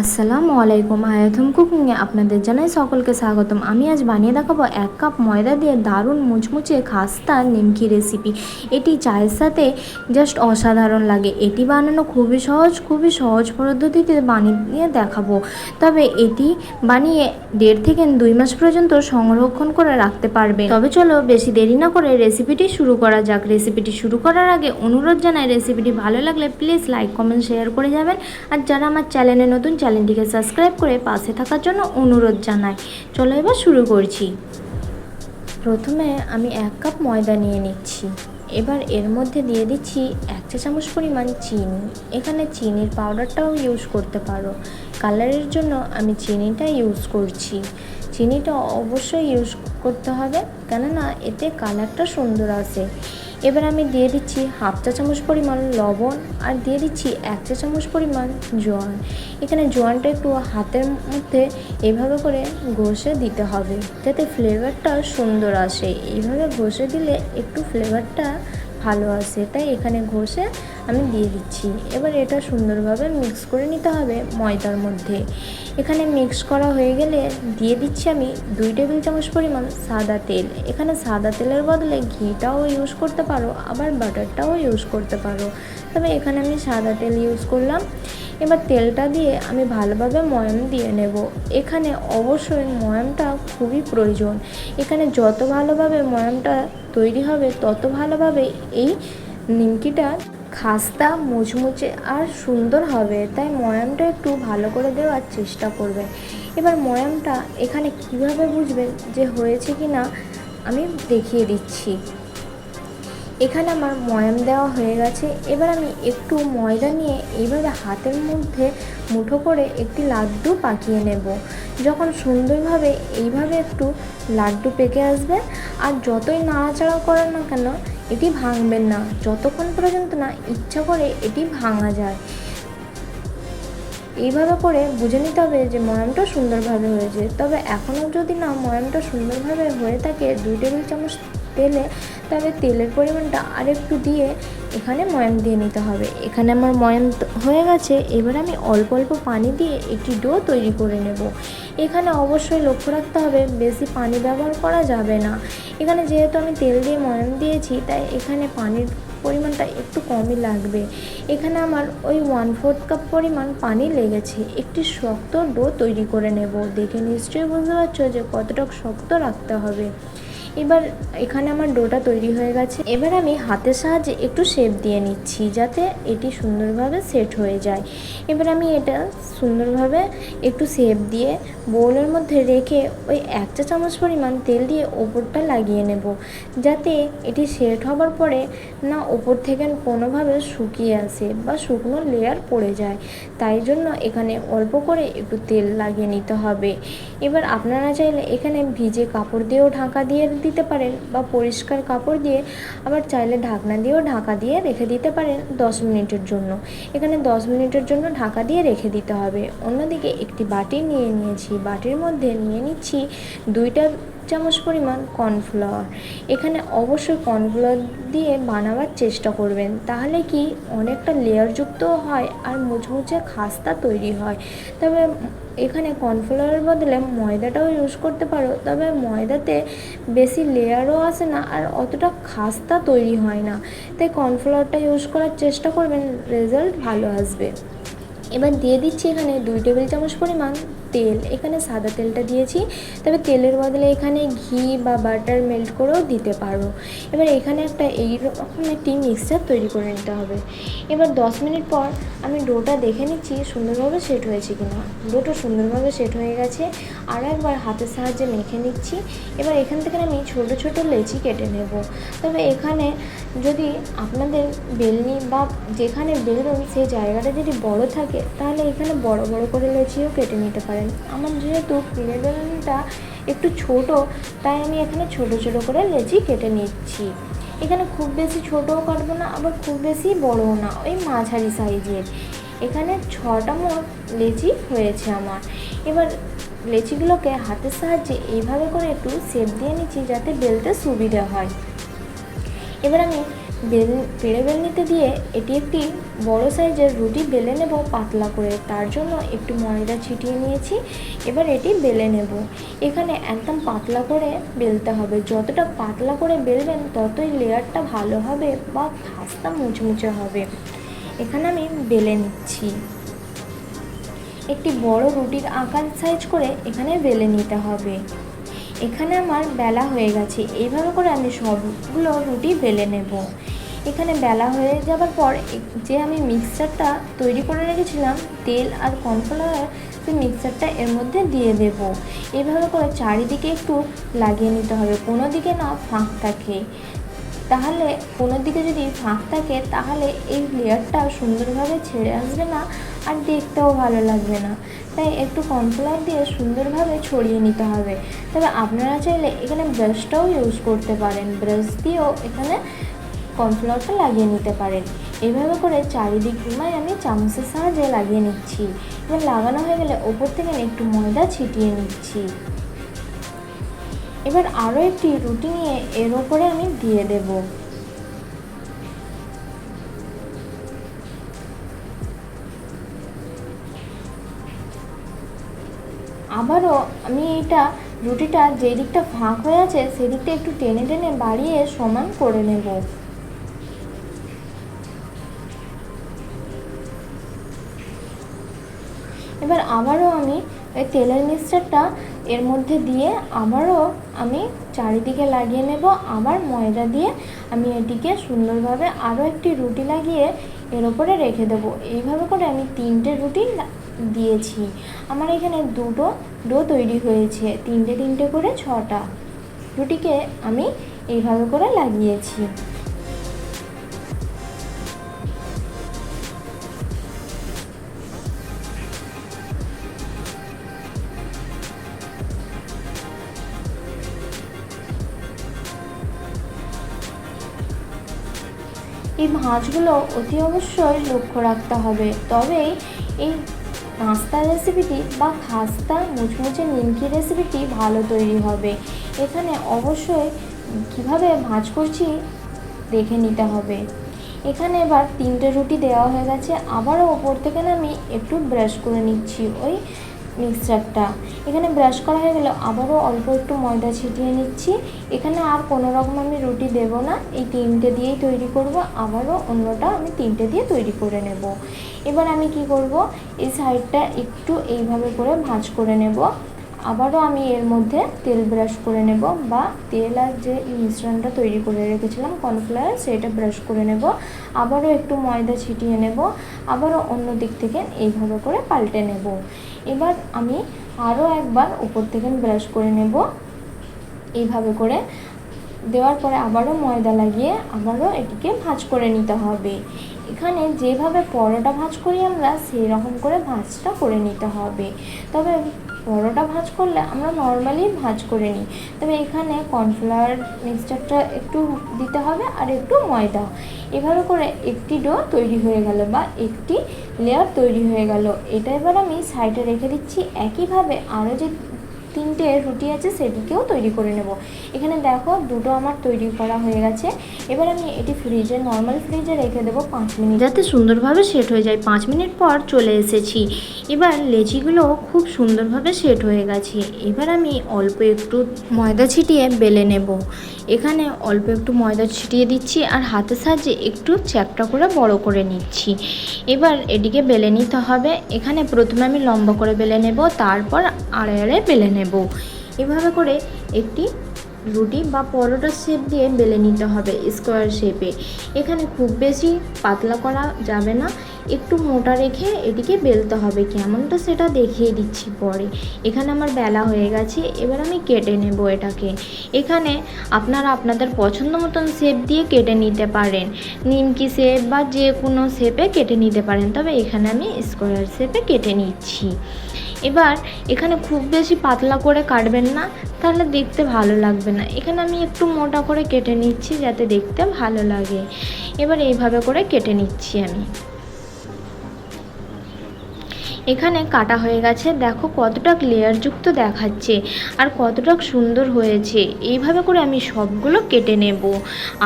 আসসালামু আলাইকুম। আয়াত হোম কুকিংয়ে আপনাদের জানাই সকলকে স্বাগতম। আমি আজ বানিয়ে দেখাবো 1 কাপ ময়দা দিয়ে দারুণ মুচমুচে খাস্তা নিমকি রেসিপি। এটি চায়ের সাথে জাস্ট অসাধারণ লাগে। এটি বানানো খুবই সহজ পদ্ধতিতে বানিয়ে দেখাবো। তবে এটি বানিয়ে 1.5 থেকে 2 মাস পর্যন্ত সংরক্ষণ করে রাখতে পারবে। তবে চলো বেশি দেরি না করে রেসিপিটি শুরু করা যাক। রেসিপিটি শুরু করার আগে অনুরোধ জানাই, রেসিপিটি ভালো লাগলে প্লিজ লাইক কমেন্ট শেয়ার করে যাবেন। আর যারা আমার চ্যানেলে নতুন, চ্যানেলটিকে সাবস্ক্রাইব করে পাশে থাকার জন্য অনুরোধ জানাই। চলো এবার শুরু করছি। প্রথমে আমি 1 কাপ ময়দা নিয়ে নিচ্ছি। এবার এর মধ্যে দিয়ে দিচ্ছি 1 চা চামচ পরিমাণ চিনি। এখানে চিনির পাউডারটাও ইউজ করতে পারো। কালারের জন্য আমি চিনিটা ইউজ করছি। চিনিটা অবশ্যই ইউজ করতে হবে, কেননা এতে কালারটা সুন্দর আসে। এবার আমি দিয়ে দিচ্ছি 1/2 চা চামচ পরিমাণ লবণ আর দিয়ে দিচ্ছি 1 চা চামচ পরিমাণ জোয়ান। এখানে জোয়ানটা একটু হাতের মধ্যে এইভাবে করে ঘষে দিতে হবে, যাতে ফ্লেভারটা সুন্দর আসে। এইভাবে ঘষে দিলে একটু ফ্লেভারটা ভালো আসে, তাই এখানে ঘষে আমি দিয়ে দিচ্ছি। এবার এটা সুন্দরভাবে মিক্স করে নিতে হবে ময়দার মধ্যে। এখানে মিক্স করা হয়ে গেলে দিয়ে দিচ্ছি আমি 2 টেবিল চামচ পরিমাণ সাদা তেল। এখানে সাদা তেলের বদলে ঘিটাও ইউজ করতে পারো, আবার বাটারটাও ইউজ করতে পারো, তবে এখানে আমি সাদা তেল ইউজ করলাম। এবার তেলটা দিয়ে আমি ভালোভাবে ময়াম দিয়ে নেব। এখানে অবশ্যই ময়ামটা খুবই প্রয়োজন। এখানে যত ভালোভাবে ময়ামটা তৈরি হবে তত ভালোভাবে এই নিমকিটা খাস্তা মুচমুচে আর সুন্দর হবে, তাই ময়ামটা একটু ভালো করে দেওয়ার চেষ্টা করবে। এবার ময়ামটা এখানে কিভাবে বুঝবেন যে হয়েছে কি না আমি দেখিয়ে দিচ্ছি। এখানে আমার ময়াম দেওয়া হয়ে গেছে। এবার আমি একটু ময়দা নিয়ে এইভাবে হাতের মধ্যে মুঠো করে একটি লাড্ডু পাকিয়ে নেব। যখন সুন্দরভাবে এইভাবে একটু লাড্ডু পেকে আসবে, আর যতই নাড়াচাড়া করেন না কেন এটি ভাঙবেন না, যতক্ষণ পর্যন্ত না ইচ্ছা করে এটি ভাঙা যায়। এইভাবে করে বুঝে নিতে হবে যে ময়ামটা সুন্দরভাবে হয়েছে। তবে এখনও যদি না ময়ামটা সুন্দরভাবে হয়ে থাকে 2 টেবিল চামচ তেলে, তবে তেলের পরিমাণটা আরেকটু দিয়ে এখানে ময়াম দিয়ে নিতে হবে। এখানে আমার ময়াম হয়ে গেছে। এবার আমি অল্প অল্প পানি দিয়ে একটি ডো তৈরি করে নেব। এখানে অবশ্যই লক্ষ্য রাখতে হবে বেশি পানি ব্যবহার করা যাবে না। এখানে যেহেতু আমি তেল দিয়ে ময়াম দিয়েছি, তাই এখানে পানির পরিমাণটা একটু কমই লাগবে। এখানে আমার ওই 1/4 কাপ পরিমাণ পানি লেগেছে। একটি শক্ত ডো তৈরি করে নেব। দেখে নিশ্চয়ই বুঝতে পারছো যে কতটা শক্ত রাখতে হবে। এবার এখানে আমার ডোটা তৈরি হয়ে গেছে। এবার আমি হাতের সাহায্যে একটু শেপ দিয়ে নিচ্ছি, যাতে এটি সুন্দরভাবে সেট হয়ে যায়। এবার আমি এটা সুন্দরভাবে একটু শেপ দিয়ে বোলের মধ্যে রেখে ওই 1 চা চামচ পরিমাণ তেল দিয়ে ওপরটা লাগিয়ে নেব, যাতে এটি সেট হবার পরে না ওপর থেকে কোনোভাবে শুকিয়ে আসে বা শুকনো লেয়ার পড়ে যায়। তাই জন্য এখানে অল্প করে একটু তেল লাগিয়ে নিতে হবে। এবার আপনারা চাইলে এখানে ভিজে কাপড় দিয়েও ঢাকা দিয়ে দিতে পারেন, বা পরিষ্কার কাপড় দিয়ে, আবার চাইলে ঢাকনা দিয়েও ঢাকা দিয়ে রেখে দিতে পারেন 10 মিনিটের জন্য। এখানে 10 মিনিটের জন্য ঢাকা দিয়ে রেখে দিতে হবে। অন্যদিকে একটি বাটি নিয়ে নিয়েছি। বাটির মধ্যে নিয়ে নিচ্ছি 2 চামচ পরিমাণ কর্নফ্লাওয়ার। এখানে অবশ্যই কর্নফ্লাওয়ার দিয়ে বানাবার চেষ্টা করবেন, তাহলে কি অনেকটা লেয়ারযুক্ত হয় আর মুচমুচে খাস্তা তৈরি হয়। তবে এখানে কর্নফ্লাওয়ারের বদলে ময়দাটাও ইউজ করতে পারো, তবে ময়দাতে বেশি লেয়ারও আসে না আর অতটা খাস্তা তৈরি হয় না, তাই কর্নফ্লাওয়ারটা ইউজ করার চেষ্টা করবেন, রেজাল্ট ভালো আসবে। এবার দিয়ে দিচ্ছি এখানে 2 টেবিল চামচ পরিমাণ তেল। এখানে সাদা তেলটা দিয়েছি, তবে তেলের বদলে এখানে ঘি বা বাটার মেল্ট করেও দিতে পারো। এবার এখানে একটা এইরকম একটি মিক্সচার তৈরি করে নিতে হবে। এবার 10 মিনিট পর আমি ডোটা দেখে নিচ্ছি সুন্দরভাবে সেট হয়েছে কিনা। ডোটা সুন্দরভাবে সেট হয়ে গেছে। আর একবার হাতের সাহায্যে মেখে নিচ্ছি। এবার এখান থেকে আমি ছোট ছোট লেচি কেটে নেব। তবে এখানে যদি আপনাদের বেলনি বা যেখানে বেলবেন সেই জায়গাটা যদি বড় থাকে, তাহলে এখানে বড় বড় করে লেচিও কেটে নিতে পারেন। আমার যেহেতু পিঁড়ে বেলনিটা একটু ছোট, তাই আমি এখানে ছোট ছোট করে লেচি কেটে নিচ্ছি। এখানে খুব বেশি ছোটও কাটবো না, আবার খুব বেশি বড়ও না, ওই মাঝারি সাইজের। এখানে 6টা মোট লেচি হয়েছে আমার। এবার লেচিগুলোকে হাতের সাহায্যে এইভাবে করে একটু শেপ দিয়ে নিচ্ছি, যাতে বেলতে সুবিধা হয়। এবার আমি পেড়ে বেলনিতে দিয়ে এটি একটি বড় সাইজের রুটি বেলে নেব পাতলা করে। তার জন্য একটু ময়দা ছিটিয়ে নিয়েছি। এবার এটি বেলে নেব। এখানে একদম পাতলা করে বেলতে হবে, যতটা পাতলা করে বেলবেন ততই লেয়ারটা ভালো হবে বা খাস্তা মুচমুচে হবে। এখানে আমি বেলে নিচ্ছি। একটি বড় রুটির আকার সাইজ করে এখানে বেলে নিতে হবে। এখানে আমার বেলা হয়ে গেছে। এইভাবে করে আমি সবগুলো রুটি বেলে নেব। এখানে বেলা হয়ে যাবার পর যে আমি মিক্সচারটা তৈরি করে রেখেছিলাম তেল আর কর্নফ্লাওয়ার, সেই মিক্সচারটা এর মধ্যে দিয়ে দেব। এইভাবে করে চারিদিকে একটু লাগিয়ে নিতে হবে, কোনো দিকে না ফাঁক থাকে। তাহলে কোনো দিকে যদি ফাঁক থাকে তাহলে এই লেয়ারটা সুন্দরভাবে ছেড়ে আসবে না আর দেখতেও ভালো লাগবে না। তাই একটু কর্নফ্লাওয়ার দিয়ে সুন্দরভাবে ছড়িয়ে নিতে হবে। তবে আপনারা চাইলে এখানে ব্রাশটাও ইউজ করতে পারেন, ব্রাশ দিয়েও এখানে কর্নফ্লাওয়ারটা লাগিয়ে নিতে পারেন। এইভাবে করে চারিদিকটায় আমি চামচের সাহায্যে লাগিয়ে নিচ্ছি। এবার লাগানো হয়ে গেলে ওপর থেকে একটু ময়দা ছিটিয়ে নিচ্ছি। এবার আরও একটি রুটি নিয়ে এর ওপরে আমি দিয়ে দেব। আবারও আমি রুটিটা যেই দিকটা ফাঁক হয়ে আছে সেই দিকটা একটু টেনে টেনে বাড়িয়ে সমান করে নেব। এবার আবারও আমি ওই তেলের মিক্সচারটা এর মধ্যে দিয়ে আবারও আমি চারিদিকে লাগিয়ে নেব। আবার ময়দা দিয়ে আমি এটিকে সুন্দরভাবে আরও একটি রুটি লাগিয়ে এর ওপরে রেখে দেবো। এইভাবে করে আমি 3টে রুটি দিয়েছি। আমার এখানে 2টো ডো তৈরি হয়েছে, 3টে করে 6টা রুটিকে আমি এইভাবে করে লাগিয়েছি। এই ভাঁজগুলো অতি অবশ্যই লক্ষ্য রাখতে হবে, তবেই এই নাস্তা রেসিপিটি বা খাস্তা মুচমুচে নিমকি রেসিপিটি ভালো তৈরি হবে। এখানে অবশ্যই কিভাবে ভাঁজ করছি দেখে নিতে হবে। এখানে এবার 3টে রুটি দেওয়া হয়ে গেছে। আবারও ওপর থেকে আমি একটু ব্রাশ করে নিচ্ছি ওই মিক্সচারটা। এখানে ব্রাশ করা হয়ে গেল, আবারও অল্প একটু ময়দা ছিটিয়ে নিচ্ছি। এখানে আর কোনো রকম আমি রুটি দেব না, এই 3টে দিয়েই তৈরি করব। আবারও অন্যটা আমি 3টে দিয়ে তৈরি করে নেব। এবার আমি কি করব, এই সাইডটা একটু এইভাবে করে ভাঁজ করে নেব। আবারও আমি এর মধ্যে তেল ব্রাশ করে নেব, বা তেল আর যে মিশ্রণটা তৈরি করে রেখেছিলাম কর্নফ্লাওয়ার সেটা ব্রাশ করে নেব। আবারও একটু ময়দা ছিটিয়ে নেব। আবারও অন্য দিক থেকে এইভাবে করে পাল্টে নেব। এবার আমি আরও একবার উপর থেকে ব্রাশ করে নেব। এইভাবে করে দেওয়ার পরে আবারও ময়দা লাগিয়ে আবারও এটিকে ভাঁজ করে নিতে হবে। এখানে যেভাবে পরোটা ভাঁজ করি আমরা সেই রকম করে ভাঁজটা করে নিতে হবে। তবে পরোটা ভাঁজ করলে আমরা নর্মালি ভাঁজ করে নিই, তবে এখানে কর্নফ্লাওয়ার মিক্সচারটা একটু দিতে হবে আর একটু ময়দা। এভাবে করে একটি ডো তৈরি হয়ে গেল বা একটি লেয়ার তৈরি হয়ে গেল। এটা এবার আমি সাইডে রেখে দিচ্ছি। একইভাবে আরও যে 3টে রুটি আছে সেটিকেও তৈরি করে নেব। এখানে দেখো 2টো আমার তৈরি করা হয়ে গেছে। এবার আমি এটি নর্মাল ফ্রিজে রেখে দেবো 5 মিনিট, যাতে সুন্দরভাবে সেট হয়ে যায়। 5 মিনিট পর চলে এসেছি। এবার লেচিগুলো খুব সুন্দরভাবে সেট হয়ে গেছে। এবার আমি অল্প একটু ময়দা ছিটিয়ে বেলে নেব। এখানে অল্প একটু ময়দা ছিটিয়ে দিচ্ছি আর হাতের সাহায্যে একটু চ্যাপটা করে বড় করে নিচ্ছি। এবার এটিকে বেলে নিতে হবে। এখানে প্রথমে আমি লম্বা করে বেলে নেব, তারপর আড়াই আড়াই বেলে নেব। এভাবে করে একটি রুটি বা পরোটার শেপ দিয়ে বেলে নিতে হবে স্কোয়ার শেপে। এখানে খুব বেশি পাতলা করা যাবে না, একটু মোটা রেখে এটিকে বেলতে হবে। কেমনটা সেটা দেখিয়ে দিচ্ছি পরে। এখানে আমার বেলা হয়ে গেছে। এবার আমি কেটে নেব এটাকে। এখানে আপনারা আপনাদের পছন্দ মতন শেপ দিয়ে কেটে নিতে পারেন, নিমকি শেপ বা যে কোনো শেপে কেটে নিতে পারেন, তবে এখানে আমি স্কোয়ার শেপে কেটে নিচ্ছি। এবার এখানে খুব বেশি পাতলা করে কাটবেন না, তাহলে দেখতে ভালো লাগবে না। এখানে আমি একটু মোটা করে কেটে নিচ্ছি যাতে দেখতে ভালো লাগে। এবার এইভাবে করে কেটে নিচ্ছি আমি। এখানে কাটা হয়ে গেছে, দেখো কতটা লেয়ারযুক্ত দেখাচ্ছে আর কতটা সুন্দর হয়েছে। এইভাবে করে আমি সবগুলো কেটে নেব,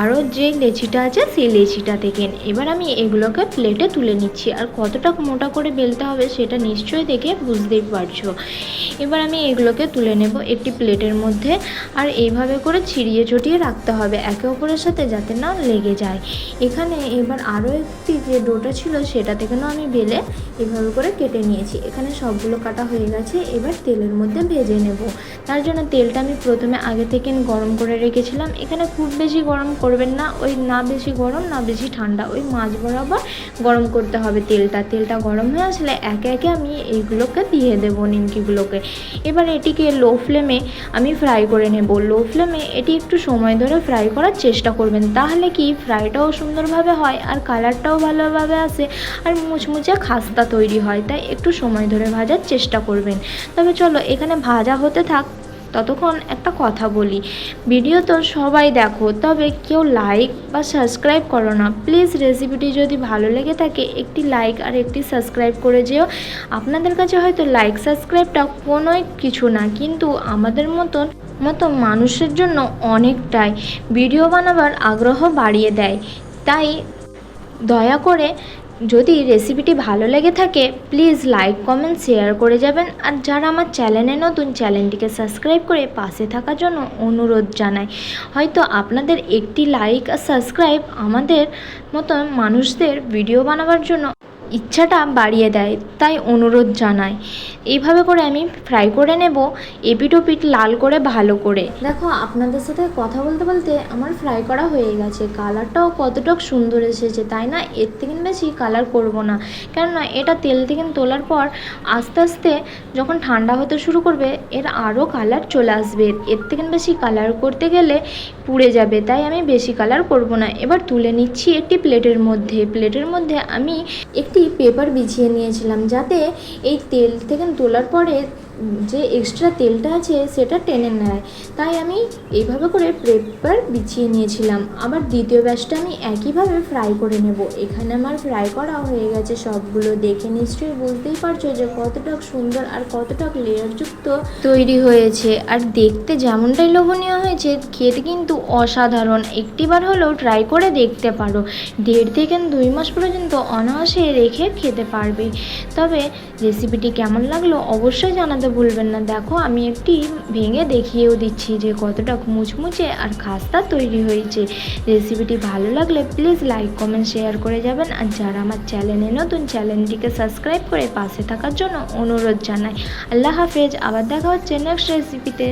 আরও যে লেচিটা আছে সেই লেচিটা থেকে। এবার আমি এগুলোকে প্লেটে তুলে নিচ্ছি, আর কতটা মোটা করে বেলতে হবে সেটা নিশ্চয়ই দেখে বুঝতেই পারছো। এবার আমি এগুলোকে তুলে নেব একটি প্লেটের মধ্যে, আর এইভাবে করে ছিড়িয়ে চটিয়ে রাখতে হবে একে অপরের সাথে যাতে না লেগে যায়। এখানে এবার আরও একটি যে ডোটা ছিল সেটা থেকে না আমি বেলে এভাবে করে কেটে নিয়েছি। এখানে সবগুলো কাটা হয়ে গেছে, এবার তেলের মধ্যে ভেজে নেব। তার জন্য তেলটা আমি প্রথমে আগে থেকে গরম করে রেখেছিলাম। এখানে খুব বেশি গরম করবেন না, ওই না বেশি গরম না বেশি ঠান্ডা, ওই মাঝ বরাবর গরম করতে হবে তেলটা গরম হয়ে আসলে একে একে আমি এইগুলোকে দিয়ে দেবো, নিমকিগুলোকে। এবার এটিকে লো ফ্লেমে আমি ফ্রাই করে নেব। লো ফ্লেমে এটি একটু সময় ধরে ফ্রাই করার চেষ্টা করবেন, তাহলে কি ফ্রাইটাও সুন্দরভাবে হয় আর কালারটাও ভালোভাবে আসে আর মুচমুচে খাস্তা তৈরি হয়। তাই একটু সময় ধরে ভাজার চেষ্টা করবেন। তবে চলো এখানে ভাজা হতে থাক, ততক্ষণ একটা কথা বলি। ভিডিও তো সবাই দেখো, তবে কেউ লাইক বা সাবস্ক্রাইব করো না। প্লিজ রেসিপিটি যদি ভালো লেগে থাকে একটি লাইক আর একটি সাবস্ক্রাইব করে যেও। আপনাদের কাছে হয়তো লাইক সাবস্ক্রাইবটা কোনোই কিছু না, কিন্তু আমাদের মতো মানুষের জন্য অনেকটাই ভিডিও বানাবার আগ্রহ বাড়িয়ে দেয়। তাই দয়া করে যদি রেসিপিটি ভালো লেগে থাকে প্লিজ লাইক কমেন্ট শেয়ার করে যাবেন। আর যারা আমার চ্যানেলে নতুন, চ্যানেলটিকে সাবস্ক্রাইব করে পাশে থাকার জন্য অনুরোধ জানাই। হয়তো আপনাদের একটি লাইক আর সাবস্ক্রাইব আমাদের মতো মানুষদের ভিডিও বানাবার জন্য ইচ্ছাটা বাড়িয়ে দেয়, তাই অনুরোধ জানাই। এইভাবে করে আমি ফ্রাই করে নেব, এপিট ওপিট লাল করে ভালো করে। দেখো আপনাদের সাথে কথা বলতে বলতে আমার ফ্রাই করা হয়ে গেছে, কালারটাও কতটা সুন্দর এসেছে, তাই না? এর থেকে বেশি কালার করব না, কেননা এটা তেল থেকে তোলার পর আস্তে আস্তে যখন ঠান্ডা হতে শুরু করবে এর আরও কালার চলে আসবে। এর থেকে বেশি কালার করতে গেলে পুড়ে যাবে, তাই আমি বেশি কালার করব না। এবার তুলে নিচ্ছি একটি প্লেটের মধ্যে আমি একটি পেপার বিছিয়ে নিয়েছিলাম, যাতে এই তেল থেকে তোলার পরে যে এক্সট্রা তেলটা আছে সেটা টেনে নেয়, তাই আমি এইভাবে করে পেপার বিছিয়ে নিয়েছিলাম। আবার দ্বিতীয় ব্যাচটা আমি একইভাবে ফ্রাই করে নেব। এখানে আমার ফ্রাই করা হয়ে গেছে সবগুলো, দেখে নিশ্চয়ই বুঝতেই পারছো যে কতটা সুন্দর আর কতটা লেয়ারযুক্ত তৈরি হয়েছে। আর দেখতে যেমনটাই লোভনীয় হয়েছে, খেতে কিন্তু অসাধারণ। একটিবার হলেও ট্রাই করে দেখতে পারো, 1.5 থেকে 2 মাস পর্যন্ত অনায়াসে রেখে খেতে পারবে। তবে রেসিপিটি কেমন লাগলো অবশ্যই জানাতে ভুলবেন না। দেখো আমি একটি ভেঙে দেখিয়েও দিচ্ছি যে কতটা মুচমুচে আর খাস্তা তৈরি হয়েছে। রেসিপিটি ভালো লাগলে প্লিজ লাইক কমেন্ট শেয়ার করে যাবেন। আর যারা আমার চ্যানেলে নতুন, চ্যানেলটিকে সাবস্ক্রাইব করে পাশে থাকার জন্য অনুরোধ জানাই। আল্লাহ হাফেজ, আবার দেখা হচ্ছে নেক্সট রেসিপিতে।